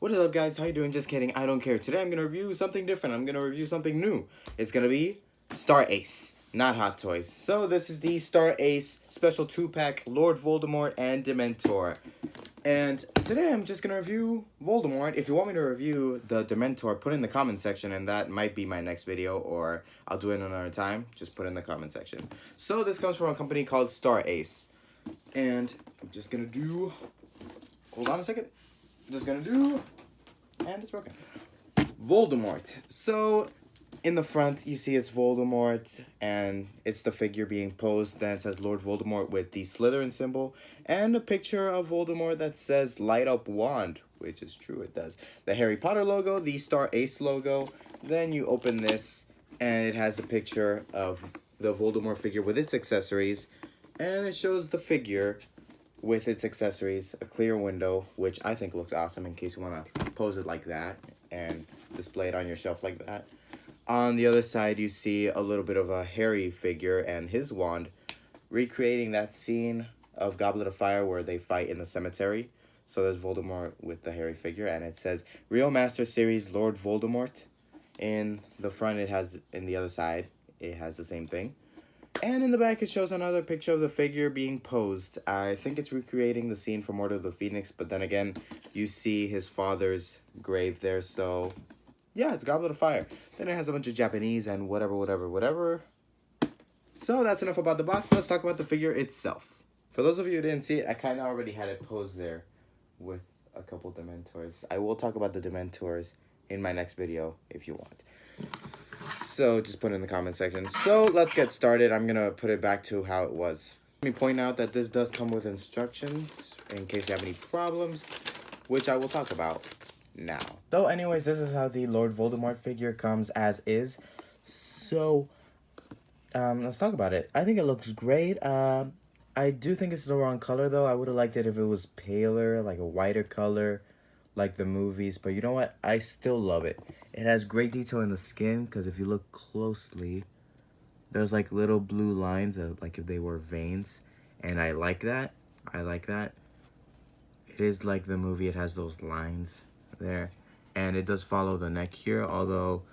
What is up, guys? How you doing? Just kidding. I don't care. Today I'm gonna review something different. I'm gonna review something new. It's gonna be Star Ace, not Hot Toys. So this is the Star Ace special 2-pack Lord Voldemort and Dementor. And today I'm just gonna review Voldemort. If you want me to review the Dementor, put it in the comment section, and that might be my next video, or I'll do it another time. Just put it in the comment section. So this comes from a company called Star Ace, and I'm just gonna do. Hold on a second. Just gonna do, and it's broken. Voldemort. So in the front you see it's Voldemort, and it's the figure being posed. Then it says Lord Voldemort with the Slytherin symbol, and a picture of Voldemort that says light up wand, which is true, it does. The Harry Potter logo, the Star Ace logo. Then you open this, and it has a picture of the Voldemort figure with its accessories, and it shows the figure with its accessories, a clear window, which I think looks awesome in case you want to pose it like that and display it on your shelf like that. On the other side, you see a little bit of a Harry figure and his wand, recreating that scene of Goblet of Fire where they fight in the cemetery. So there's Voldemort with the Harry figure, and it says Real Master Series Lord Voldemort. In the front, it has, in the other side, it has the same thing. And in the back, it shows another picture of the figure being posed. I think it's recreating the scene from Order of the Phoenix, but then again, you see his father's grave there, so yeah, it's Goblet of Fire. Then it has a bunch of Japanese and whatever. So that's enough about the box. Let's talk about the figure itself. For those of you who didn't see it, I kind of already had it posed there with a couple Dementors. I will talk about the Dementors in my next video if you want. So just put it in the comment section. So let's get started. I'm gonna put it back to how it was. Let me point out that this does come with instructions in case you have any problems, which I will talk about now. So anyways, this is how the Lord Voldemort figure comes as is. So let's talk about it. I think it looks great. I do think it's the wrong color though. I would have liked it if it was paler, like a whiter color, like the movies, but you know what? I still love it. It has great detail in the skin, because if you look closely, there's like little blue lines of like if they were veins, and I like that. I like that. It is like the movie. It has those lines there, and it does follow the neck here, although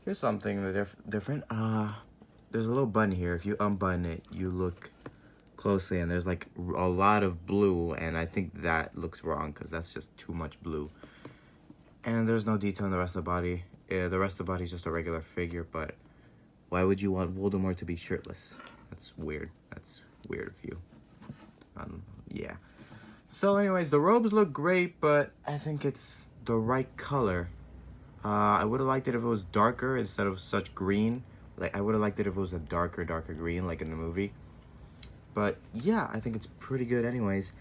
here's something different. There's a little button here. If you unbutton it, you look closely, and there's like a lot of blue, and I think that looks wrong because that's just too much blue. And there's no detail in the rest of the body. The rest of the body is just a regular figure, but why would you want Voldemort to be shirtless? That's weird. That's weird of you. Yeah. So anyways, the robes look great, but I think it's the right color. I would have liked it if it was darker instead of such green. Like, I would have liked it if it was a darker green, like in the movie. But yeah, I think it's pretty good anyways.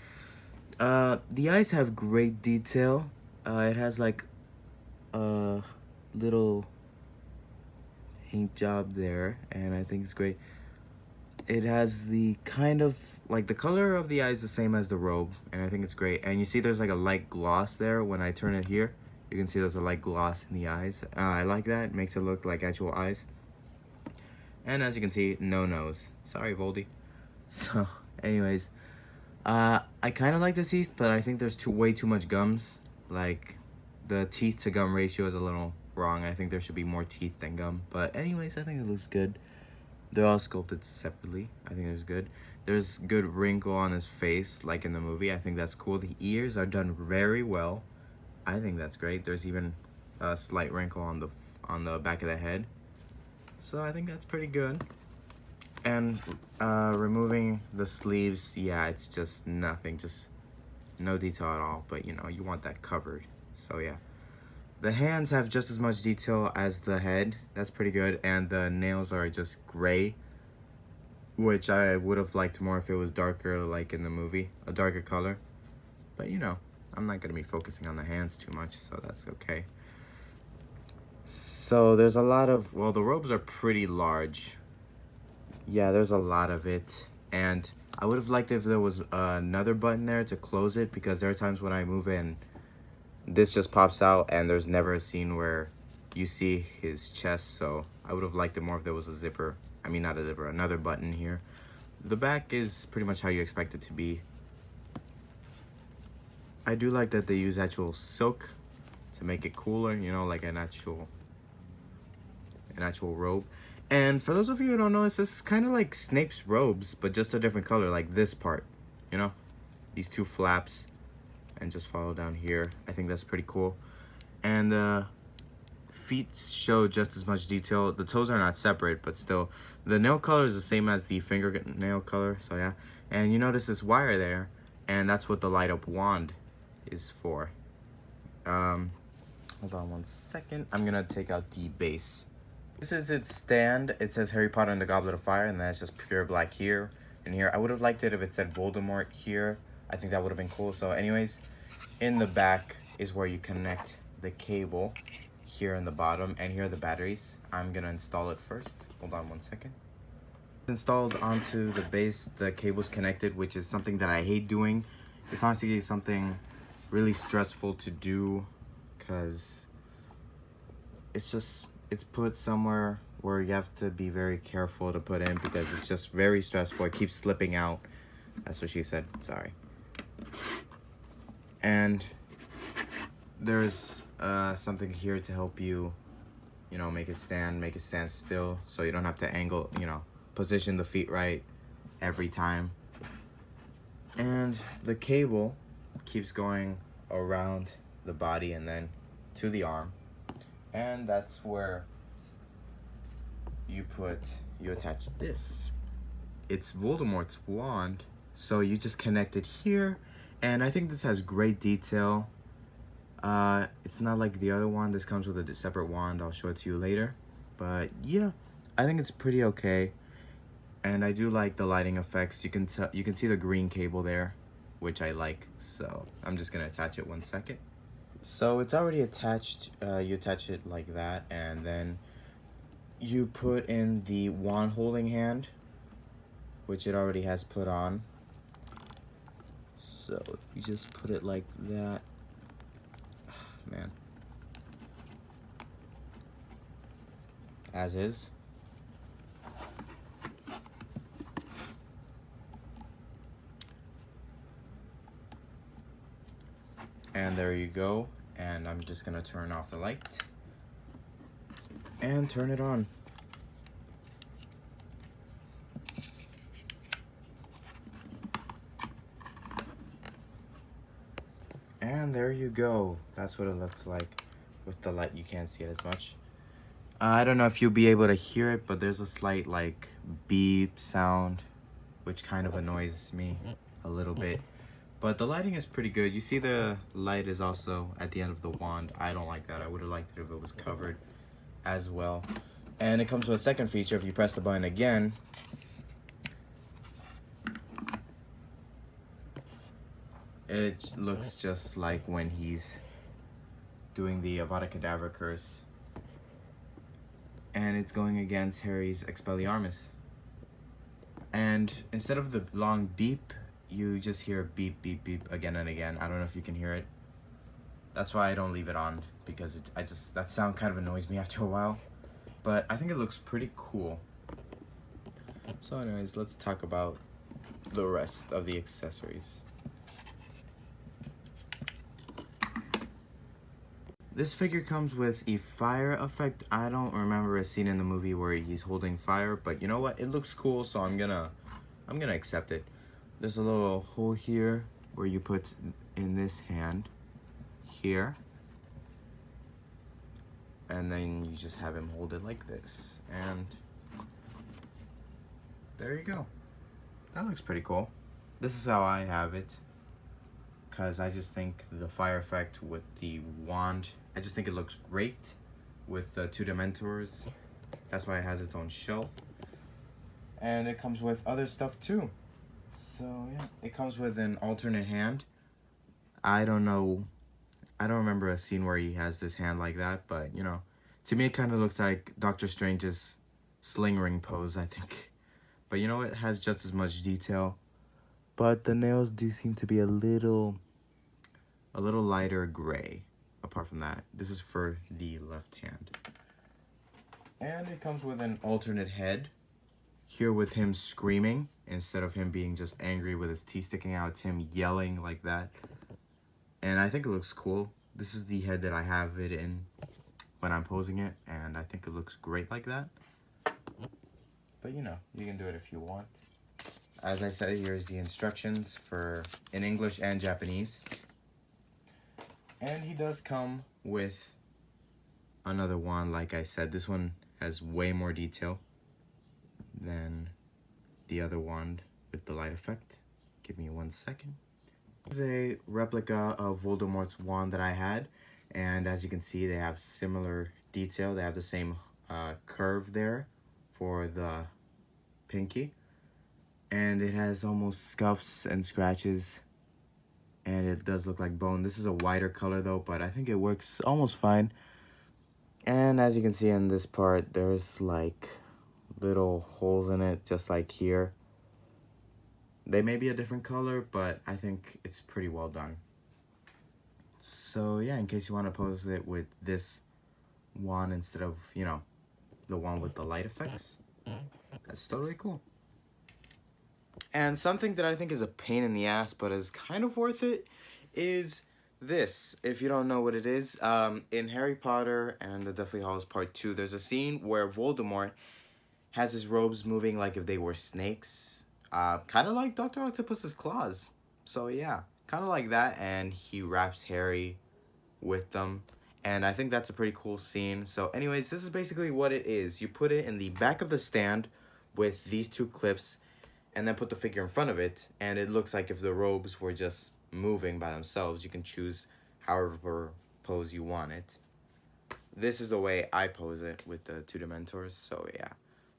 The eyes have great detail. It has like a little paint job there, and I think it's great. It has the kind of like the color of the eyes the same as the robe, and I think it's great. And you see there's like a light gloss there. When I turn it here, you can see there's a light gloss in the eyes. I like that. It makes it look like actual eyes. And as you can see, no nose. Sorry, Voldy. So anyways, I kind of like the teeth, but I think there's way too much gums. Like, the teeth to gum ratio is a little wrong. I think there should be more teeth than gum. But anyways, I think it looks good. They're all sculpted separately. I think it's good. There's good wrinkle on his face, like in the movie. I think that's cool. The ears are done very well. I think that's great. There's even a slight wrinkle on the back of the head. So I think that's pretty good. And removing the sleeves, yeah, it's just nothing. Just no detail at all, but you know, you want that covered. So yeah, the hands have just as much detail as the head. That's pretty good. And the nails are just gray, which I would have liked more if it was darker, like in the movie, a darker color. But you know, I'm not gonna be focusing on the hands too much, so that's okay. So there's a lot of, well, the robes are pretty large. Yeah, there's a lot of it, and I would have liked if there was another button there to close it, because there are times when I move in, this just pops out, and there's never a scene where you see his chest, so I would have liked it more if there was a zipper. I mean, not a zipper, another button here. The back is pretty much how you expect it to be. I do like that they use actual silk to make it cooler, you know, like an actual robe. And for those of you who don't know, this is kind of like Snape's robes, but just a different color, like this part, you know, these two flaps, and just follow down here. I think that's pretty cool. And the feet show just as much detail. The toes are not separate, but still, the nail color is the same as the fingernail color. So yeah, and you notice this wire there, and that's what the light up wand is for. Hold on one second. I'm gonna take out the base. This is its stand. It says Harry Potter and the Goblet of Fire, and that's just pure black here and here. I would have liked it if it said Voldemort here. I think that would have been cool. So anyways, in the back is where you connect the cable here in the bottom, and here are the batteries. I'm gonna install it first. Hold on one second. Installed onto the base, the cable's connected, which is something that I hate doing. It's honestly something really stressful to do because it's put somewhere where you have to be very careful to put in because it's just very stressful. It keeps slipping out. That's what she said. Sorry. And there's something here to help you, you know, make it stand still, so you don't have to angle, you know, position the feet right every time. And the cable keeps going around the body and then to the arm, and that's where you attach this. It's Voldemort's wand, so you just connect it here, and I think this has great detail. It's not like the other one. This comes with a separate wand. I'll show it to you later, but yeah, I think it's pretty okay. And I do like the lighting effects. You can see the green cable there, which I like. So I'm just gonna attach it one second. So it's already attached. You attach it like that, and then you put in the wand holding hand, which it already has put on. So you just put it like that. Man. As is. And there you go. And I'm just gonna turn off the light and turn it on. And there you go. That's what it looks like. With the light, you can't see it as much. I don't know if you'll be able to hear it, but there's a slight like beep sound, which kind of annoys me a little bit. But the lighting is pretty good. You see the light is also at the end of the wand. I don't like that. I would have liked it if it was covered as well. And it comes with a second feature. If you press the button again, it looks just like when he's doing the Avada Kedavra curse. And it's going against Harry's Expelliarmus. And instead of the long beep, you just hear beep, beep, beep again and again. I don't know if you can hear it. That's why I don't leave it on, because that sound kind of annoys me after a while. But I think it looks pretty cool. So anyways, let's talk about the rest of the accessories. This figure comes with a fire effect. I don't remember a scene in the movie where he's holding fire, but you know what? It looks cool, so I'm gonna accept it. There's a little hole here where you put in this hand here, and then you just have him hold it like this, and there you go. That looks pretty cool. This is how I have it, because I just think the fire effect with the wand, I just think it looks great with the two Dementors. That's why it has its own shelf, and it comes with other stuff too. So yeah, it comes with an alternate hand. I don't remember a scene where he has this hand like that, but you know, to me it kind of looks like Doctor Strange's sling ring pose, I think. But you know, it has just as much detail, but the nails do seem to be a little lighter gray. Apart from that, this is for the left hand. And it comes with an alternate head. Here with him screaming, instead of him being just angry with his teeth sticking out, it's him yelling like that. And I think it looks cool. this is the head that I have it in when I'm posing it, and I think it looks great like that. But you know, you can do it if you want. As I said, here's the instructions for in English and Japanese. And he does come with another wand, like I said. This one has way more detail than the other wand with the light effect. Give me 1 second. This is a replica of Voldemort's wand that I had, and as you can see, they have similar detail. They have the same curve there for the pinky, and it has almost scuffs and scratches, and it does look like bone. This is a whiter color though, but I think it works almost fine. And as you can see in this part, there's like little holes in it, just like here. They may be a different color, but I think it's pretty well done. So yeah, in case you want to pose it with this wand instead of, you know, the one with the light effects, that's totally cool. And something that I think is a pain in the ass, but is kind of worth it, is this. If you don't know what it is, in Harry Potter and the Deathly Hallows Part 2, there's a scene where Voldemort has his robes moving like if they were snakes. Kind of like Dr. Octopus's claws. So yeah, kind of like that, and he wraps Harry with them. And I think that's a pretty cool scene. So anyways, this is basically what it is. You put it in the back of the stand with these two clips, and then put the figure in front of it, and it looks like if the robes were just moving by themselves. You can choose however pose you want it. This is the way I pose it with the two Dementors, so yeah,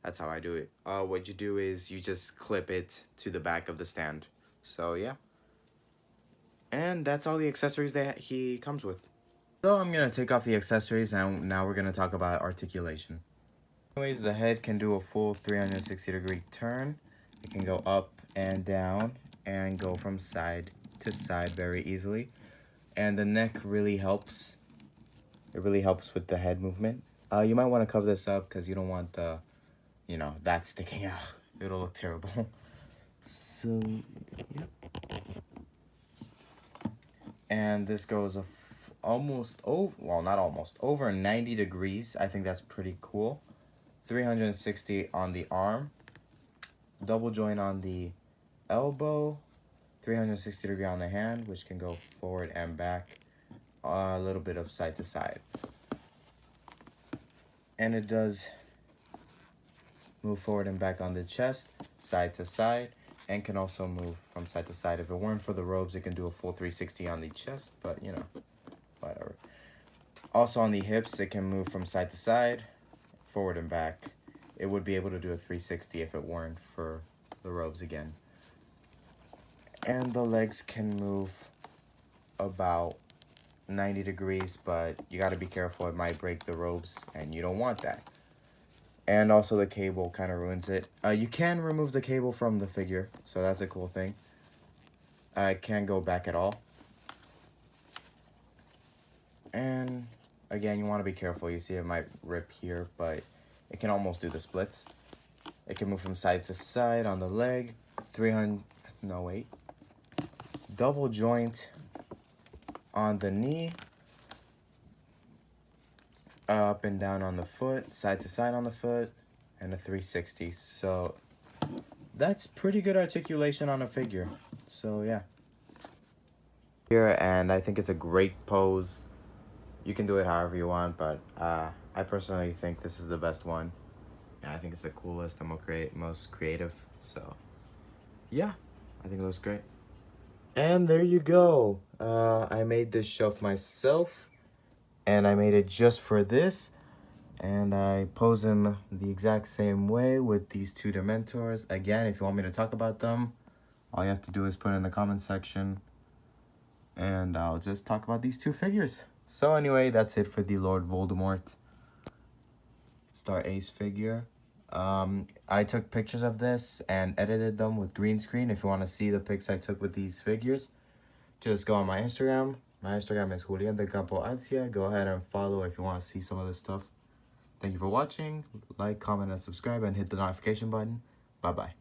that's how I do it. What you do is you just clip it to the back of the stand. So yeah. And that's all the accessories that he comes with. So I'm going to take off the accessories, and now we're going to talk about articulation. Anyways, the head can do a full 360-degree turn. It can go up and down and go from side to side very easily. And the neck really helps. It really helps with the head movement. You might want to cover this up because you don't want the, you know, that sticking out. It'll look terrible. So, yep. And this goes almost over, well, not almost, over 90 degrees. I think that's pretty cool. 360 on the arm. Double joint on the elbow. 360 degree on the hand, which can go forward and back. A little bit of side to side. And it does move forward and back on the chest, side to side, and can also move from side to side. If it weren't for the robes, it can do a full 360 on the chest, but you know, whatever. Also on the hips, it can move from side to side, forward and back. It would be able to do a 360 if it weren't for the robes again. And the legs can move about 90 degrees, but you got to be careful. It might break the robes, and you don't want that. And also the cable kind of ruins it. You can remove the cable from the figure, so that's a cool thing. It can't go back at all. And again, you want to be careful. You see it might rip here, but it can almost do the splits. It can move from side to side on the leg. Double joint on the knee. Up and down on the foot, side to side on the foot, and a 360. So that's pretty good articulation on a figure. So yeah. Here, and I think it's a great pose. You can do it however you want, but I personally think this is the best one. Yeah, I think it's the coolest, the most creative. So yeah, I think it looks great. And there you go. I made this shelf myself. And I made it just for this. And I pose him the exact same way with these two Dementors. Again, if you want me to talk about them, all you have to do is put it in the comment section. And I'll just talk about these two figures. So anyway, that's it for the Lord Voldemort Star Ace figure. I took pictures of this and edited them with green screen. If you want to see the pics I took with these figures, just go on my Instagram. My Instagram is Julian de Campo. Go ahead and follow if you want to see some of this stuff. Thank you for watching. Like, comment, and subscribe, and hit the notification button. Bye-bye.